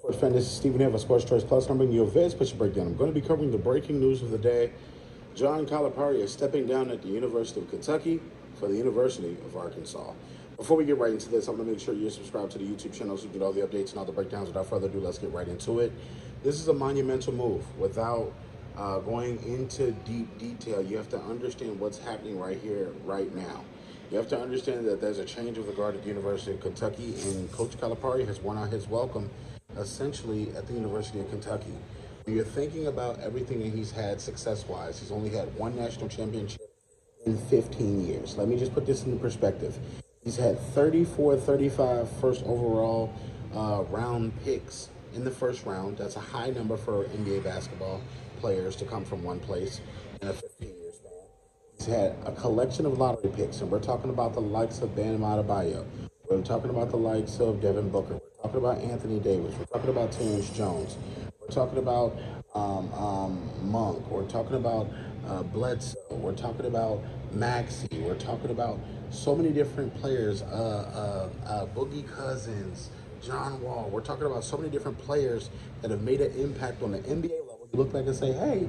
Sports fan, this is Stephen here for Sports Choice Plus. I'm bringing you a very special breakdown. I'm going to be covering the breaking news of the day. John Calipari is stepping down at the University of Kentucky for the University of Arkansas. Before we get right into this, I'm going to make sure you're subscribed to the YouTube channel so you get all the updates and all the breakdowns. Without further ado, let's get right into it. This is a monumental move. Without going into deep detail, you have to understand what's happening right here, right now. You have to understand that there's a change of the guard at the University of Kentucky, and Coach Calipari has won out his welcome, essentially, at the University of Kentucky. When you're thinking about everything that he's had success-wise, he's only had one national championship in 15 years. Let me just put this into perspective. He's had 35 first overall round picks in the first round. That's a high number for NBA basketball players to come from one place in a 15-year span. He's had a collection of lottery picks, and we're talking about the likes of Bam Adebayo. We're talking about the likes of Devin Booker. We're talking about Anthony Davis. We're talking about Terrence Jones. We're talking about Monk. We're talking about Bledsoe. We're talking about Maxey. We're talking about so many different players. Boogie Cousins, John Wall. We're talking about so many different players that have made an impact on the NBA level. You look back and say, hey,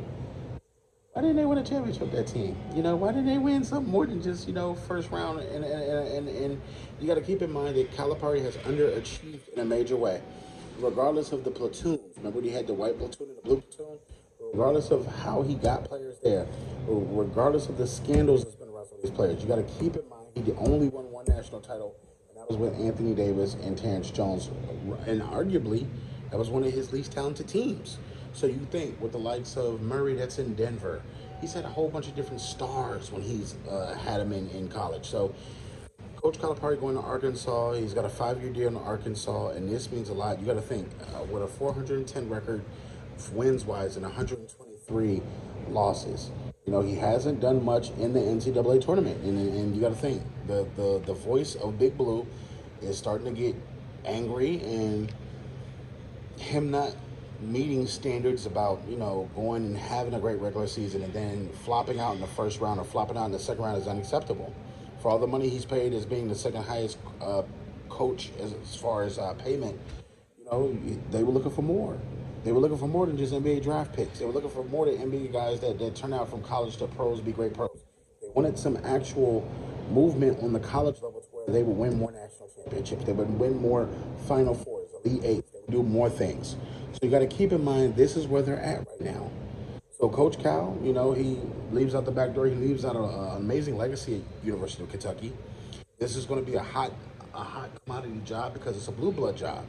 why didn't they win a championship, that team? You know, why didn't they win something more than just, first round? And you got to keep in mind that Calipari has underachieved in a major way. Regardless of the platoons, remember he had the white platoon and the blue platoon? Regardless of how he got players there, regardless of the scandals that's been around for these players, you got to keep in mind he only won one national title, and that was with Anthony Davis and Terrence Jones. And arguably, that was one of his least talented teams. So you think with the likes of Murray that's in Denver, he's had a whole bunch of different stars when he's had him in college. So Coach Calipari going to Arkansas, he's got a 5-year deal in Arkansas, and this means a lot. You got to think, with a 410 record wins-wise and 123 losses, he hasn't done much in the NCAA tournament. And you got to think, the voice of Big Blue is starting to get angry, and him not meeting standards about, going and having a great regular season and then flopping out in the first round or flopping out in the second round is unacceptable. For all the money he's paid as being the second highest coach as far as payment, they were looking for more. They were looking for more than just NBA draft picks. They were looking for more than NBA guys that turn out from college to pros, be great pros. They wanted some actual movement on the college level to where they would win more national championships. They would win more Final Fours, Elite Eights. They would do more things. So you got to keep in mind, this is where they're at right now. So Coach Cal, he leaves out the back door. He leaves out an amazing legacy at University of Kentucky. This is going to be a hot commodity job because it's a blue blood job.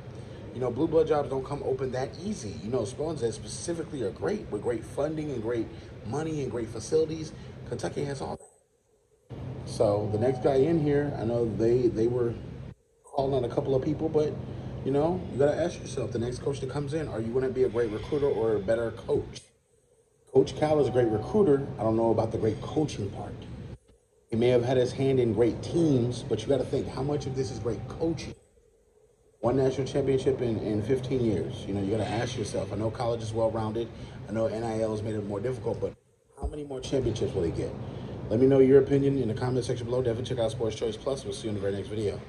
Blue blood jobs don't come open that easy. Spoons that specifically are great with great funding and great money and great facilities. Kentucky has all that. So the next guy in here, I know they were calling on a couple of people, but you got to ask yourself, the next coach that comes in, are you going to be a great recruiter or a better coach? Coach Cal is a great recruiter. I don't know about the great coaching part. He may have had his hand in great teams, but you got to think, how much of this is great coaching? One national championship in 15 years. You got to ask yourself. I know college is well-rounded. I know NIL has made it more difficult, but how many more championships will he get? Let me know your opinion in the comment section below. Definitely check out Sports Choice Plus. We'll see you in the very next video.